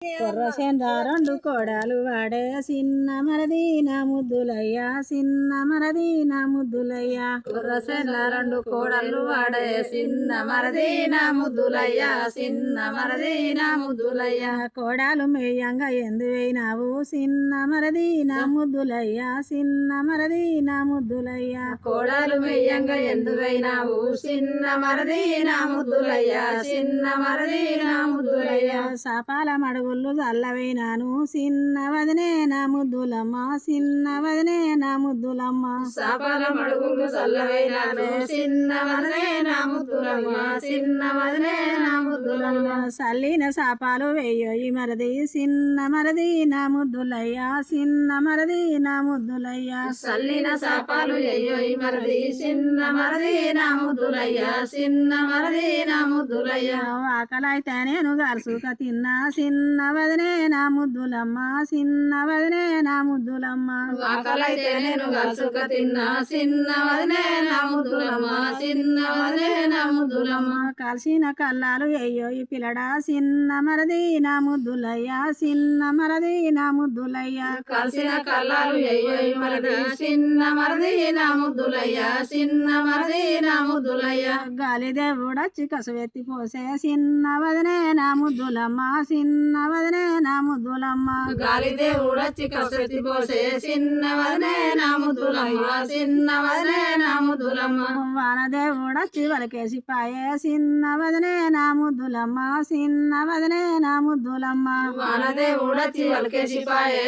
కొర్రసేంద్ర రెండు కోడాలు వాడే సిన్న మరది నా ముద్దులయ్యా సిన్న మరది నా ముద్దులయ్యా కొర్రసేంద్ర రెండు కోడళ్ళు వాడే సిన్న మరది నా ముద్దులయ్యా సిన్న మరది నా ముద్దులయ్యా కోడాలు మేయంగా ఎందువైనావు సిన్న మరది నా ముద్దులయ్యా సిన్న మరది నా ముద్దులయ్యా కోడలు మెయ్యంగా ఎందువైనావు సిన్న మరది నా ముద్దులయ్యా సిన్న మరది నా ముద్దులయ్యా సాపాల మడుగుళ్ళు చల్లవైనాను సిన్న వదనే నా ముద్దులమ్మ సిన్న వదనే నా ముద్దులమ్మ సాపాల మడుగులు చల్లవైనాను సిన్న వదనే నా ముద్దులమ్మ సిన్న వదనే నా ముద్దులమ్మ సల్లిన సాపాలు వెయ్యోయి మరది సిన్న మరది నా ముద్దులయ్యా సిన్న మరది నా ముద్దులయ్యా సల్లిన సాపాలు ఎయ్యోయి మరది సిన్న మరది నా ముద్దులయ్యా సిన్న మరది నా ముద్దులయ్యా ఆకలైతే నేను గలుసుక తిన్నా సిన్న వదనే నా ముద్దులమ్మ సిన్న వదనే నా ముద్దులమ్మ ఆకలైతే నేను గలుసుక తిన్నా సిన్న వదనే నా ముద్దులమ్మ సిన్న వదనే నా ముద్దులమ్మ కలిసిన కల్లాలు అయ్యోయి పిల్లడా సిన్న మరది నా ముద్దులయ్యా సిన్న మరది నా ముద్దులయ్యా కలిసిన కల్లాలు ఎయ్యోయి మరది సిన్న మరది నా ముద్దులయ్యా సిన్న మరది నా ముద్దులయ్యా గాలి దేవుడొచ్చి కసువెత్తి పోసే సిన్న వదనే నా ముద్దులమ్మ సిన్న వదనే నా ముద్దులమ్మ గాలి దేవుడొచ్చి కసెత్తి పోసే సిన్న వదనే నా ముద్దులమ్మ సిన్న వదనే నా ముద్దులమ్మ వాన దేవుడొచ్చి వలకేసి పాయే సిన్న వదనే నా ముద్దులమ్మ సిన్న వదనే నా ముద్దులమ్మ వాన దేవుడొచ్చి వలకేసి పాయే